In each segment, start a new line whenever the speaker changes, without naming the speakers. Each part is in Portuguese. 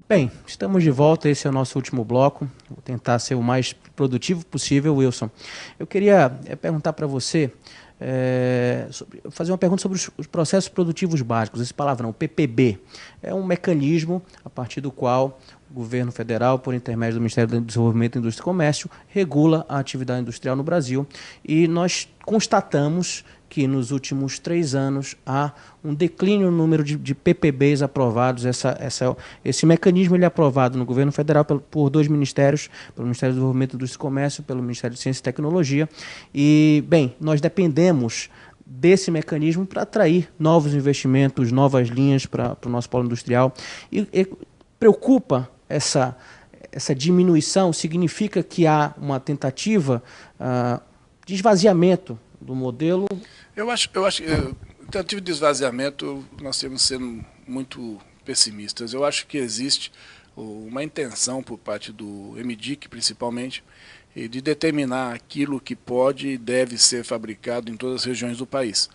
Bem, estamos de volta, esse é o nosso último bloco. Vou tentar ser o mais produtivo possível, Wilson. Eu queria perguntar para você, fazer uma pergunta sobre os processos produtivos básicos, esse palavrão, o PPB. É um mecanismo a partir do qual o governo federal, por intermédio do Ministério do Desenvolvimento, Indústria e Comércio, regula a atividade industrial no Brasil. E nós constatamos que nos últimos 3 anos há um declínio no número de PPBs aprovados. Esse mecanismo ele é aprovado no governo federal por 2 ministérios, pelo Ministério do Desenvolvimento, Indústria e Comércio, pelo Ministério de Ciência e Tecnologia. E, bem, nós dependemos desse mecanismo para atrair novos investimentos, novas linhas para o nosso polo industrial. E preocupa essa diminuição? Significa que há uma tentativa de esvaziamento do modelo?
Eu acho que tentativa de esvaziamento, nós temos sendo muito pessimistas. Eu acho que existe uma intenção por parte do MDIC, principalmente, de determinar aquilo que pode e deve ser fabricado em todas as regiões do país.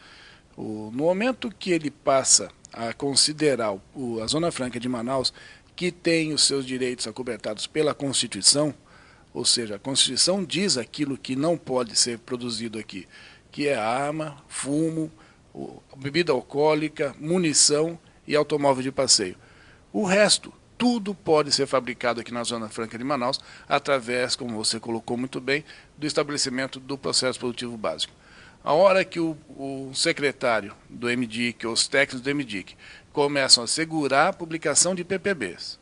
No momento que ele passa a considerar a Zona Franca de Manaus, que tem os seus direitos acobertados pela Constituição, ou seja, a Constituição diz aquilo que não pode ser produzido aqui, que é arma, fumo, bebida alcoólica, munição e automóvel de passeio. O resto, tudo pode ser fabricado aqui na Zona Franca de Manaus, através, como você colocou muito bem, do estabelecimento do processo produtivo básico. A hora que o secretário do MDIC, os técnicos do MDIC, começam a segurar a publicação de PPBs,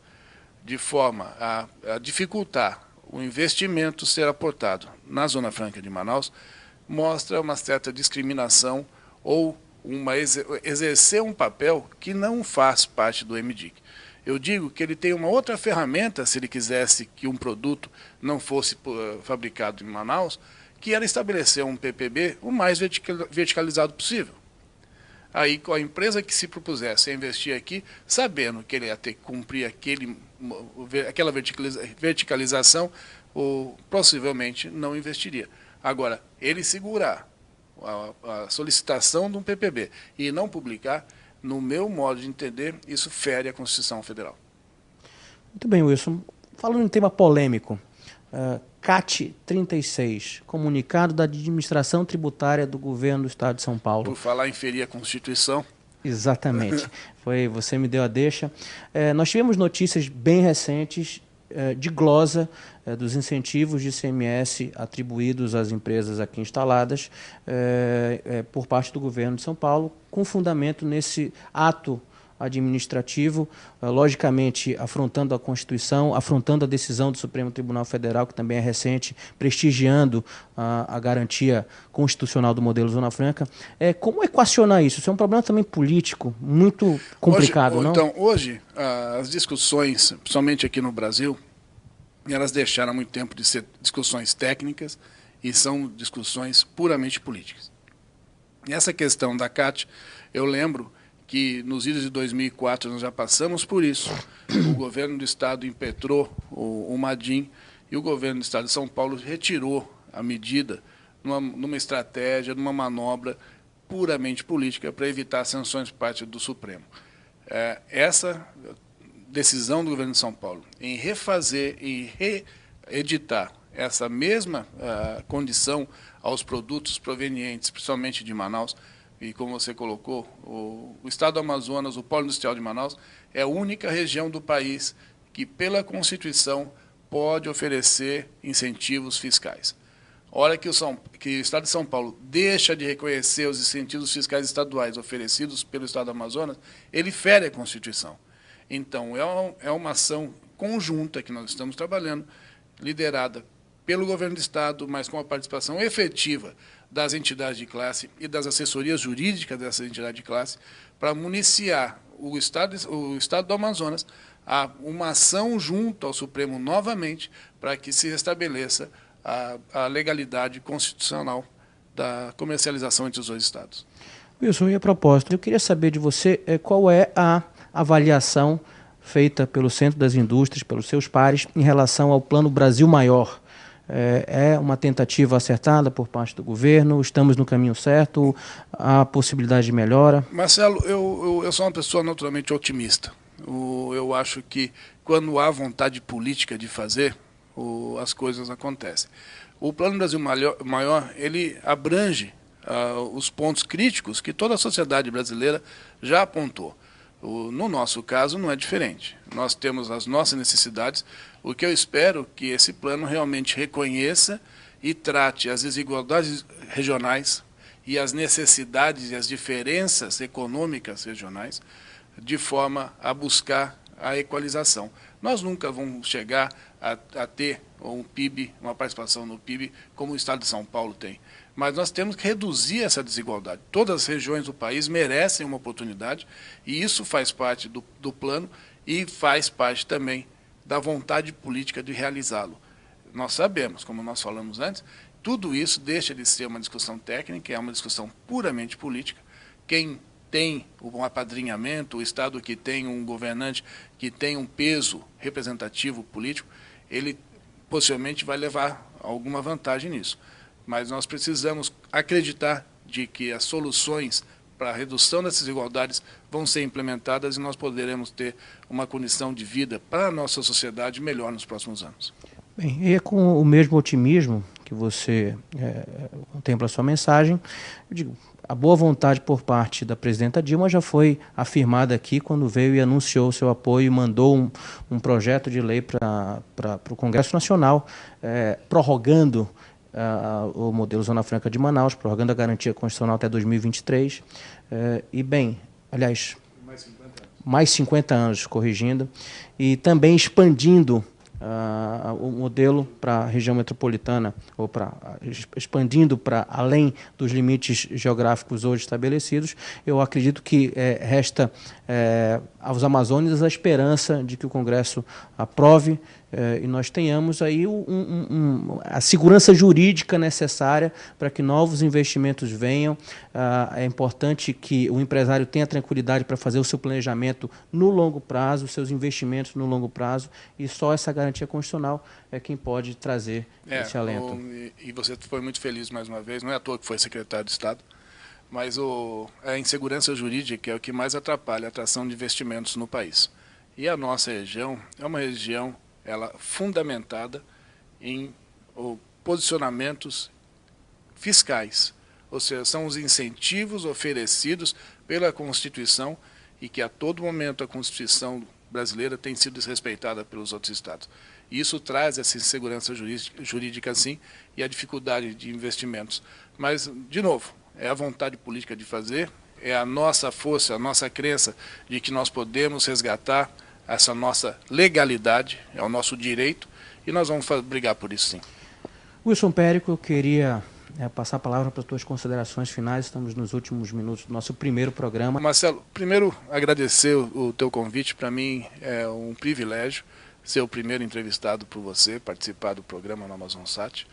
de forma a dificultar o investimento ser aportado na Zona Franca de Manaus, mostra uma certa discriminação ou exercer um papel que não faz parte do MDIC. Eu digo que ele tem uma outra ferramenta, se ele quisesse que um produto não fosse fabricado em Manaus, que era estabelecer um PPB o mais verticalizado possível. Aí, a empresa que se propusesse a investir aqui, sabendo que ele ia ter que cumprir aquela verticalização, possivelmente não investiria. Agora, ele segurar a solicitação de um PPB e não publicar, no meu modo de entender, isso fere a Constituição Federal.
Muito bem, Wilson. Falando em tema polêmico, CAT 36, Comunicado da Administração Tributária do Governo do Estado de São Paulo.
Por falar em ferir a Constituição.
Exatamente. Você me deu a deixa. Nós tivemos notícias bem recentes de glosa dos incentivos de ICMS atribuídos às empresas aqui instaladas por parte do governo de São Paulo, com fundamento nesse ato administrativo, logicamente afrontando a Constituição, afrontando a decisão do Supremo Tribunal Federal, que também é recente, prestigiando a garantia constitucional do modelo Zona Franca. Como equacionar isso? Isso é um problema também político, muito complicado, não?
Então, hoje, as discussões, principalmente aqui no Brasil, elas deixaram há muito tempo de ser discussões técnicas e são discussões puramente políticas. E essa questão da CAT, eu lembro que nos idos de 2004 nós já passamos por isso. O governo do Estado impetrou o Madin e o governo do Estado de São Paulo retirou a medida numa estratégia, numa manobra puramente política para evitar sanções por parte do Supremo. Essa decisão do governo de São Paulo em refazer e reeditar essa mesma condição aos produtos provenientes, principalmente de Manaus, e como você colocou, o Estado do Amazonas, o Polo Industrial de Manaus, é a única região do país que, pela Constituição, pode oferecer incentivos fiscais. A hora que o Estado de São Paulo deixa de reconhecer os incentivos fiscais estaduais oferecidos pelo Estado do Amazonas, ele fere a Constituição. Então, é uma ação conjunta que nós estamos trabalhando, liderada pelo governo do Estado, mas com a participação efetiva das entidades de classe e das assessorias jurídicas dessas entidades de classe, para municiar o Estado do Amazonas a uma ação junto ao Supremo novamente, para que se restabeleça a legalidade constitucional da comercialização entre os dois estados.
Wilson, e a propósito, eu queria saber de você qual é a avaliação feita pelo Centro das Indústrias, pelos seus pares, em relação ao Plano Brasil Maior. É uma tentativa acertada por parte do governo? Estamos no caminho certo? Há possibilidade de melhora?
Marcelo, eu sou uma pessoa naturalmente otimista. Eu acho que quando há vontade política de fazer, as coisas acontecem. O Plano Brasil Maior, ele abrange os pontos críticos que toda a sociedade brasileira já apontou. No nosso caso, não é diferente. Nós temos as nossas necessidades. O que eu espero que esse plano realmente reconheça e trate as desigualdades regionais e as necessidades e as diferenças econômicas regionais de forma a buscar a equalização. Nós nunca vamos chegar a ter um PIB, uma participação no PIB como o Estado de São Paulo tem. Mas nós temos que reduzir essa desigualdade. Todas as regiões do país merecem uma oportunidade e isso faz parte do plano e faz parte também da vontade política de realizá-lo. Nós sabemos, como nós falamos antes, tudo isso deixa de ser uma discussão técnica, é uma discussão puramente política. Quem tem um apadrinhamento, o Estado que tem um governante que tem um peso representativo político, ele possivelmente vai levar alguma vantagem nisso. Mas nós precisamos acreditar de que as soluções para a redução dessas desigualdades vão ser implementadas e nós poderemos ter uma condição de vida para a nossa sociedade melhor nos próximos anos.
Bem, e com o mesmo otimismo que você contempla a sua mensagem, eu digo, a boa vontade por parte da presidenta Dilma já foi afirmada aqui quando veio e anunciou seu apoio e mandou um projeto de lei para o Congresso Nacional, prorrogando o modelo Zona Franca de Manaus, prorrogando a garantia constitucional até 2023. E bem, aliás, mais 50 anos, corrigindo, e também expandindo o modelo para a região metropolitana, ou expandindo para além dos limites geográficos hoje estabelecidos. Eu acredito que resta aos amazônidas a esperança de que o Congresso aprove e nós tenhamos aí a segurança jurídica necessária para que novos investimentos venham. É importante que o empresário tenha tranquilidade para fazer o seu planejamento no longo prazo, os seus investimentos no longo prazo, e só essa garantia constitucional é quem pode trazer esse alento.
E você foi muito feliz mais uma vez, não é à toa que foi secretário de Estado, mas a insegurança jurídica é o que mais atrapalha a atração de investimentos no país. E a nossa região é uma região fundamentada em posicionamentos fiscais, ou seja, são os incentivos oferecidos pela Constituição e que a todo momento a Constituição brasileira tem sido desrespeitada pelos outros estados. E isso traz essa insegurança jurídica sim e a dificuldade de investimentos. Mas, de novo, é a vontade política de fazer, é a nossa força, a nossa crença de que nós podemos resgatar essa nossa legalidade, é o nosso direito, e nós vamos brigar por isso sim.
Wilson Périco, eu queria passar a palavra para as tuas considerações finais, estamos nos últimos minutos do nosso primeiro programa.
Marcelo, primeiro agradecer o teu convite, para mim é um privilégio ser o primeiro entrevistado por você, participar do programa no Amazonsat,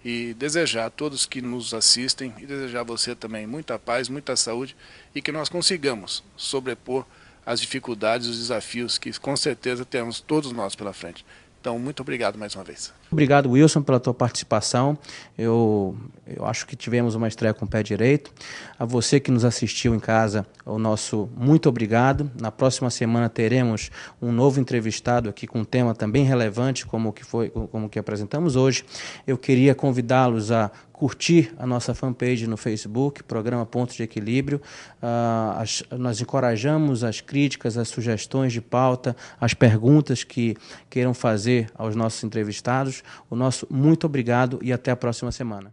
e desejar a todos que nos assistem, e desejar a você também muita paz, muita saúde, e que nós consigamos sobrepor as dificuldades, os desafios que com certeza temos todos nós pela frente. Então, muito obrigado mais uma vez.
Obrigado, Wilson, pela tua participação. Eu acho que tivemos uma estreia com o pé direito. A você que nos assistiu em casa, o nosso muito obrigado. Na próxima semana teremos um novo entrevistado aqui com um tema também relevante, como o que apresentamos hoje. Eu queria convidá-los a curtir a nossa fanpage no Facebook, Programa Pontos de Equilíbrio. Nós encorajamos as críticas, as sugestões de pauta, as perguntas que queiram fazer aos nossos entrevistados. O nosso muito obrigado e até a próxima semana.